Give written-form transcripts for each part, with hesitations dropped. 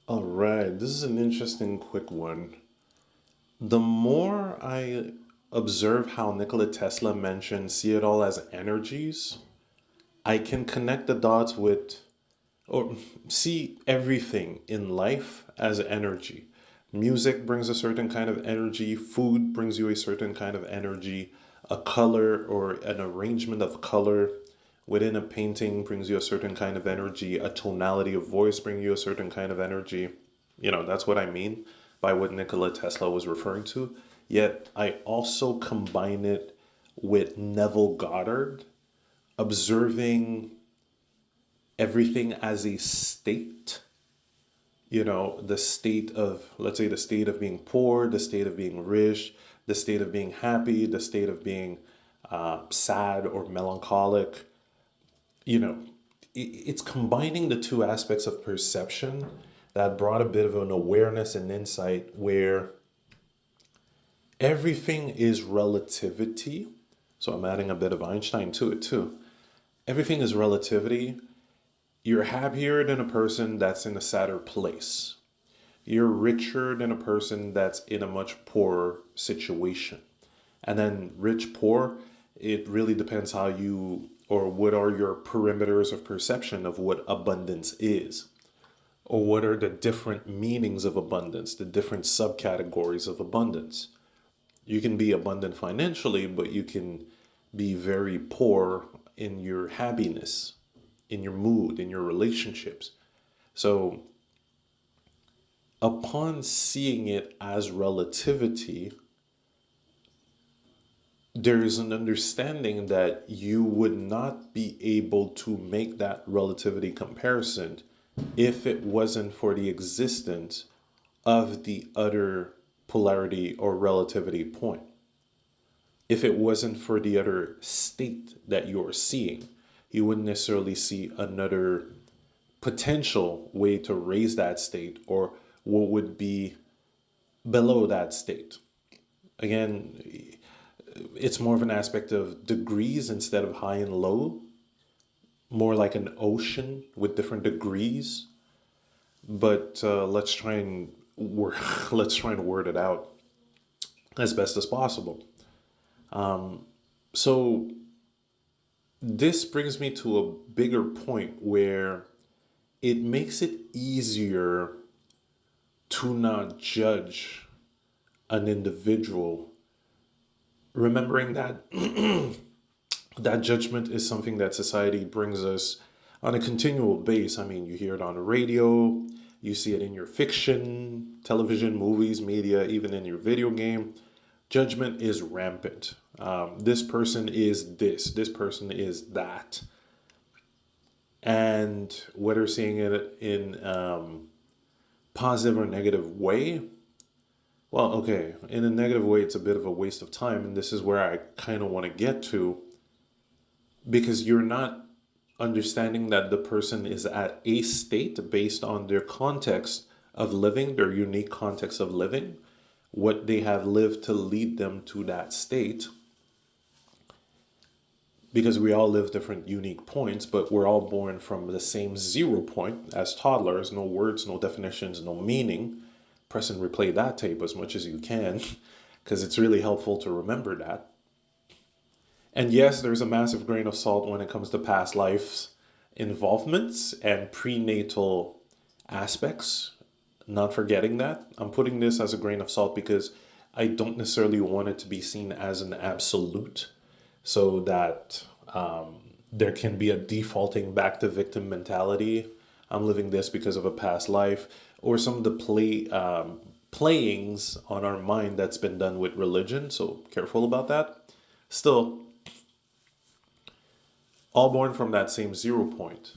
All right, this is an interesting quick one. The more I observe how Nikola Tesla mentioned see it all as energies, I can connect the dots with or see everything in life as energy. Music brings a certain kind of energy, food brings you a certain kind of energy, a color or an arrangement of color within a painting brings you a certain kind of energy, a tonality of voice brings you a certain kind of energy. That's what I mean by what Nikola Tesla was referring to. Yet I also combine it with Neville Goddard observing everything as a state. The state of, let's say, the state of being poor, the state of being rich, the state of being happy, the state of being sad or melancholic. It's combining the two aspects of perception that brought a bit of an awareness and insight where everything is relativity. So I'm adding a bit of Einstein to it too. Everything is relativity. You're happier than a person that's in a sadder place. You're richer than a person that's in a much poorer situation. And then rich, poor, it really depends how you or what are your perimeters of perception of what abundance is, or what are the different meanings of abundance, the different subcategories of abundance. You can be abundant financially, but you can be very poor in your happiness, in your mood, in your relationships. So, upon seeing it as relativity, there is an understanding that you would not be able to make that relativity comparison if it wasn't for the existence of the other polarity or relativity point. If it wasn't for the other state that you're seeing, you wouldn't necessarily see another potential way to raise that state or what would be below that state. Again, it's more of an aspect of degrees instead of high and low, more like an ocean with different degrees. But let's try and word it out as best as possible. So this brings me to a bigger point where it makes it easier to not judge an individual, remembering that that judgment is something that society brings us on a continual base. I mean, you hear it on the radio, you see it in your fiction, television, movies, media, even in your video game. Judgment is rampant. This person is this person is that. And whether seeing it in positive or negative way, well, okay, in a negative way, it's a bit of a waste of time. And this is where I kind of want to get to, because you're not understanding that the person is at a state based on their context of living, their unique context of living, what they have lived to lead them to that state. Because we all live different unique points, but we're all born from the same 0 point as toddlers. No words, no definitions, no meaning. Press and replay that tape as much as you can, because it's really helpful to remember that. And yes, there's a massive grain of salt when it comes to past lives involvements and prenatal aspects. Not forgetting that. I'm putting this as a grain of salt because I don't necessarily want it to be seen as an absolute, so that there can be a defaulting back to victim mentality. I'm living this because of a past life, or some of the playings on our mind that's been done with religion. So careful about that. Still, all born from that same 0 point.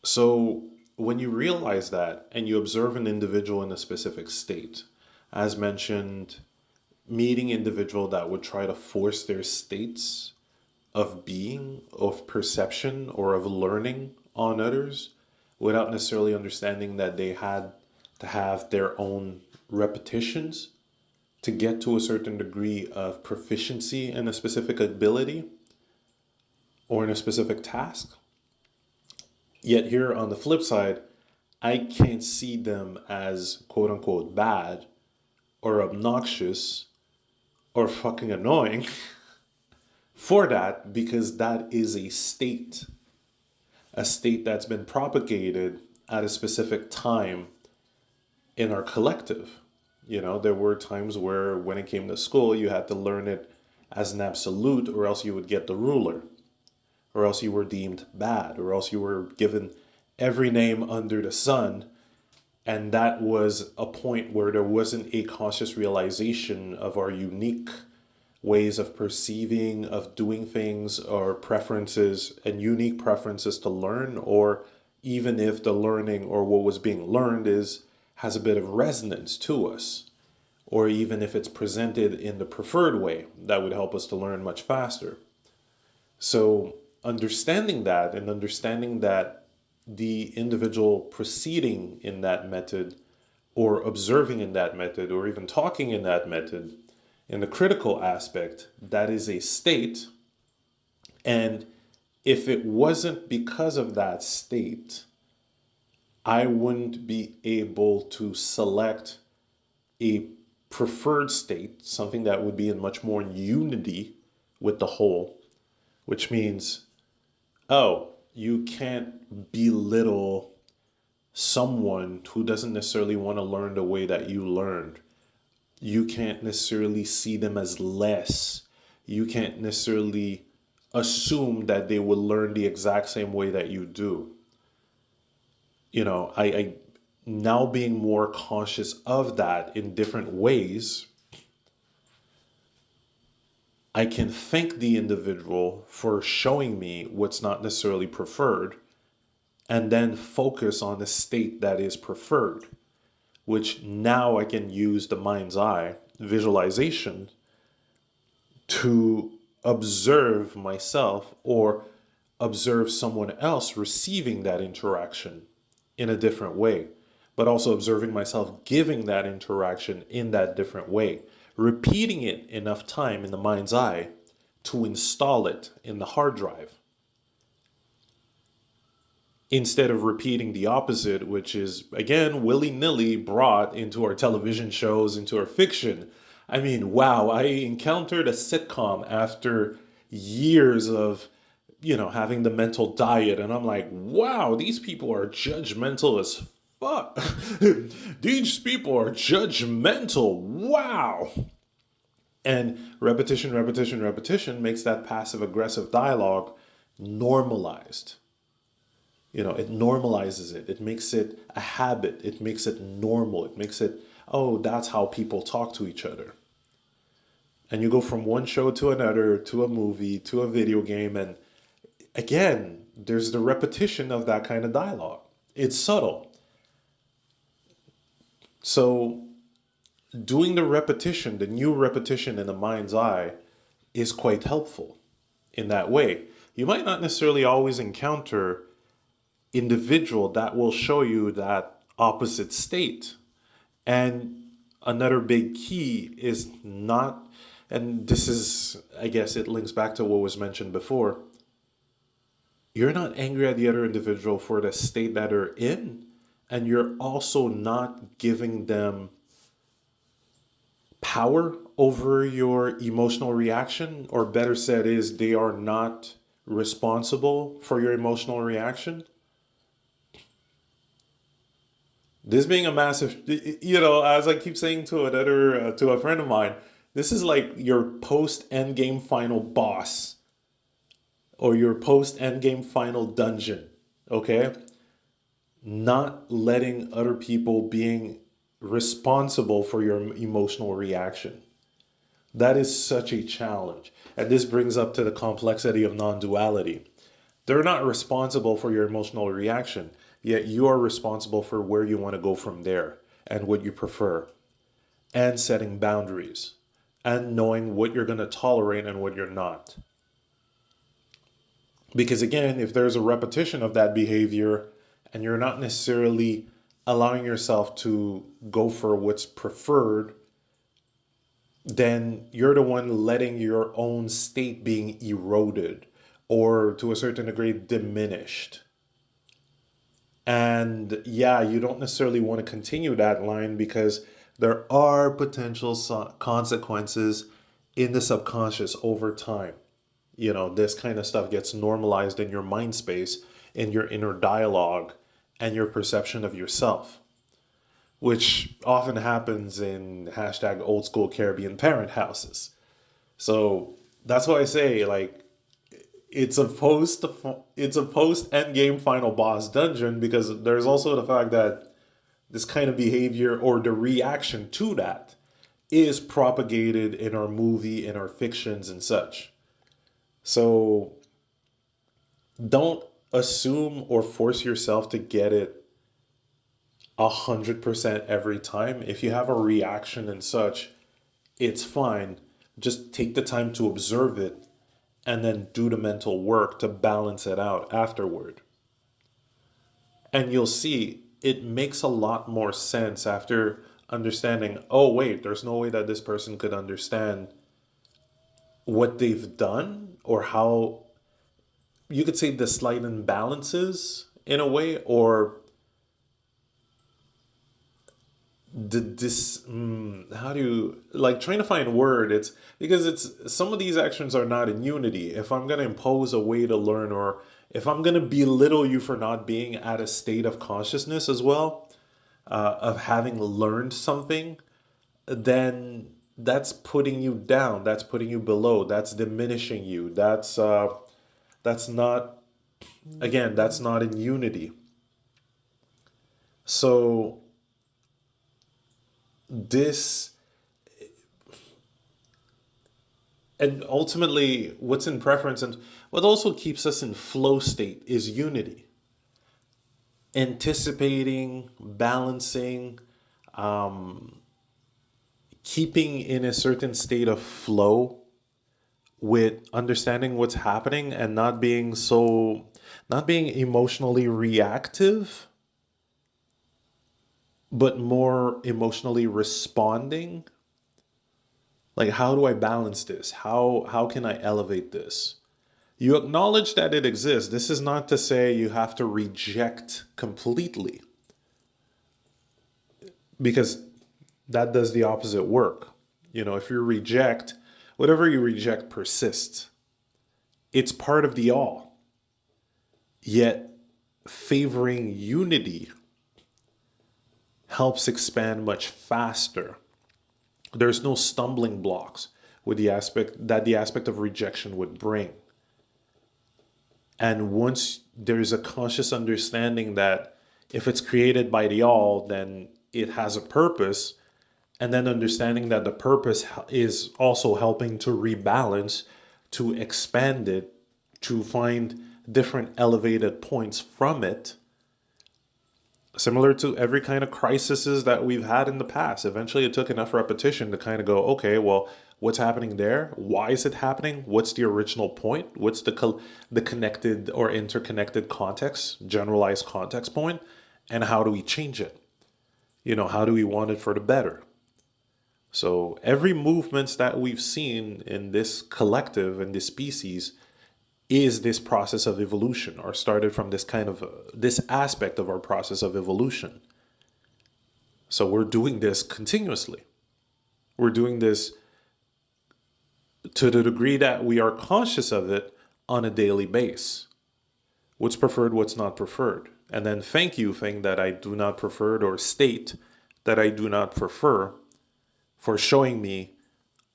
So when you realize that and you observe an individual in a specific state, as mentioned, meeting individual that would try to force their states of being, of perception, or of learning on others without necessarily understanding that they had to have their own repetitions to get to a certain degree of proficiency in a specific ability or in a specific task. Yet here on the flip side, I can't see them as quote unquote bad or obnoxious or fucking annoying for that, because that is a state that's been propagated at a specific time in our collective. You know, there were times where when it came to school, you had to learn it as an absolute, or else you would get the ruler, or else you were deemed bad, or else you were given every name under the sun. And that was a point where there wasn't a conscious realization of our unique ways of perceiving, of doing things, or preferences, and unique preferences to learn, or even if the learning or what was being learned has a bit of resonance to us, or even if it's presented in the preferred way, that would help us to learn much faster. So understanding that, and understanding that the individual proceeding in that method, or observing in that method, or even talking in that method, in the critical aspect, that is a state. And if it wasn't because of that state, I wouldn't be able to select a preferred state, something that would be in much more unity with the whole, which means, oh, you can't belittle someone who doesn't necessarily want to learn the way that you learned. You can't necessarily see them as less. You can't necessarily assume that they will learn the exact same way that you do. You know, I now being more conscious of that in different ways, I can thank the individual for showing me what's not necessarily preferred, and then focus on the state that is preferred, which now I can use the mind's eye visualization to observe myself, or observe someone else receiving that interaction in a different way, but also observing myself giving that interaction in that different way, repeating it enough time in the mind's eye to install it in the hard drive, instead of repeating the opposite, which is, again, willy-nilly brought into our television shows, into our fiction. I mean, wow, I encountered a sitcom after years of, having the mental diet, and I'm like, wow, these people are judgmental as fuck. These people are judgmental. Wow. And repetition, repetition, repetition makes that passive aggressive dialogue normalized. It normalizes it. It makes it a habit. It makes it normal. It makes it, oh, that's how people talk to each other. And you go from one show to another, to a movie, to a video game, and again, there's the repetition of that kind of dialogue. It's subtle. So doing the repetition, the new repetition in the mind's eye, is quite helpful in that way. You might not necessarily always encounter individual that will show you that opposite state. And another big key is not, and this is, I guess it links back to what was mentioned before, you're not angry at the other individual for the state that they're in, and you're also not giving them power over your emotional reaction, or better said is, they are not responsible for your emotional reaction. This being a massive, as I keep saying to to a friend of mine, this is like your post endgame final boss, or your post endgame final dungeon. Okay, not letting other people being responsible for your emotional reaction. That is such a challenge, and this brings up to the complexity of non-duality. They're not responsible for your emotional reaction, yet you are responsible for where you want to go from there, and what you prefer, and setting boundaries, and knowing what you're going to tolerate and what you're not. Because again, if there's a repetition of that behavior and you're not necessarily allowing yourself to go for what's preferred, then you're the one letting your own state being eroded, or to a certain degree diminished. And yeah, you don't necessarily want to continue that line because there are potential consequences in the subconscious over time. This kind of stuff gets normalized in your mind space, in your inner dialogue, and your perception of yourself, which often happens in hashtag old school Caribbean parent houses. So that's why I say, like, it's a post end game final boss dungeon, because there's also the fact that this kind of behavior, or the reaction to that, is propagated in our movie, in our fictions and such. So don't assume or force yourself to get it 100% every time. If you have a reaction and such, it's fine. Just take the time to observe it and then do the mental work to balance it out afterward. And you'll see it makes a lot more sense after understanding, oh, wait, there's no way that this person could understand what they've done, or how you could say the slight imbalances in a way, or how do you, like, trying to find a word. It's because it's some of these actions are not in unity. If I'm going to impose a way to learn, or if I'm going to belittle you for not being at a state of consciousness as well, of having learned something, then that's putting you down, that's putting you below, that's diminishing you, that's not, again, that's not in unity. So this, and ultimately what's in preference and what also keeps us in flow state is unity. Anticipating, balancing, keeping in a certain state of flow with understanding what's happening, and not being emotionally reactive, but more emotionally responding. Like, how do I balance this? How can I elevate this? You acknowledge that it exists. This is not to say you have to reject completely, because that does the opposite work. If you reject, whatever you reject persists. It's part of the all. Yet favoring unity helps expand much faster. There's no stumbling blocks with the aspect of rejection would bring. And once there's a conscious understanding that if it's created by the all, then it has a purpose, and then understanding that the purpose is also helping to rebalance, to expand it, to find different elevated points from it, similar to every kind of crises that we've had in the past. Eventually it took enough repetition to kind of go, okay, well, what's happening there? Why is it happening? What's the original point? What's the connected or interconnected context, generalized context point? And how do we change it? How do we want it for the better? So every movements that we've seen in this collective and this species is this process of evolution, or started from this kind of this aspect of our process of evolution. So we're doing this continuously. We're doing this to the degree that we are conscious of it on a daily basis. What's preferred, what's not preferred. And then thank you thing that I do not prefer, or state that I do not prefer, for showing me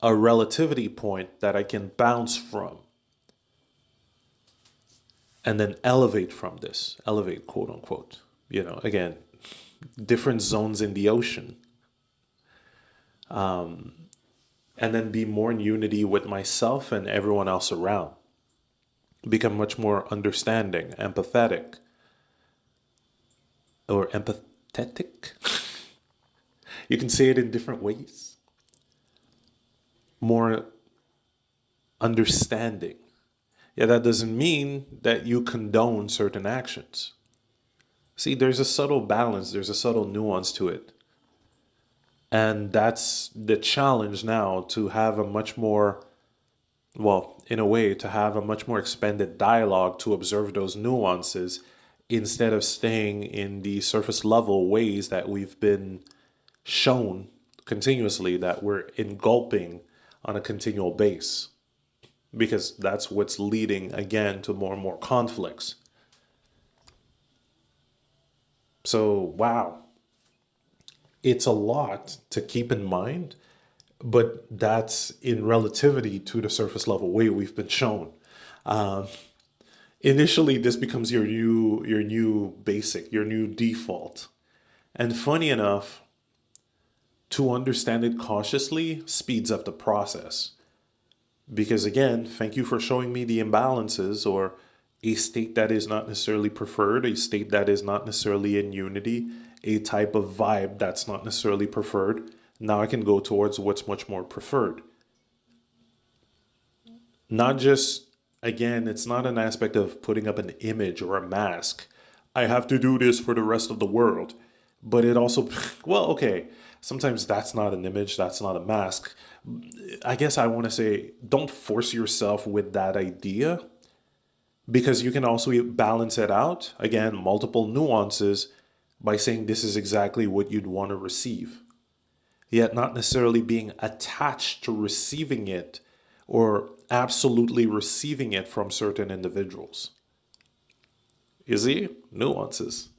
a relativity point that I can bounce from. And then elevate from this, elevate, quote unquote. Again, different zones in the ocean. And then be more in unity with myself and everyone else around. Become much more understanding, empathetic, or empathetic. You can say it in different ways. More understanding. Yeah, that doesn't mean that you condone certain actions. See, there's a subtle balance, there's a subtle nuance to it. And that's the challenge now, to have a much more, well, in a way, to have a much more expanded dialogue to observe those nuances instead of staying in the surface level ways that we've been shown continuously that we're engulfing on a continual base, because that's what's leading again to more and more conflicts. So, wow, it's a lot to keep in mind, but that's in relativity to the surface level way we've been shown. Um, Initially, this becomes your new basic, your new default. And funny enough, to understand it cautiously speeds up the process. Because again, thank you for showing me the imbalances or a state that is not necessarily preferred, a state that is not necessarily in unity, a type of vibe that's not necessarily preferred. Now I can go towards what's much more preferred. Not just, again, it's not an aspect of putting up an image or a mask. I have to do this for the rest of the world. But it also, well, okay, sometimes that's not an image, that's not a mask. I guess I want to say don't force yourself with that idea, because you can also balance it out. Again, multiple nuances by saying this is exactly what you'd want to receive, yet not necessarily being attached to receiving it or absolutely receiving it from certain individuals. You see? Nuances.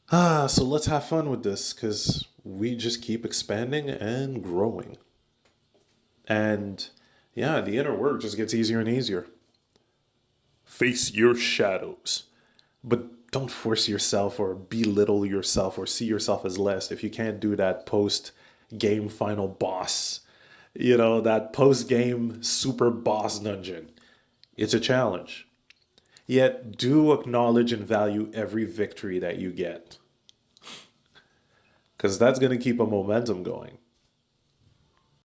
So let's have fun with this because we just keep expanding and growing. And yeah, the inner work just gets easier and easier. Face your shadows. But don't force yourself or belittle yourself or see yourself as less if you can't do that post game final boss. That post game super boss dungeon. It's a challenge. Yet do acknowledge and value every victory that you get, because that's going to keep a momentum going.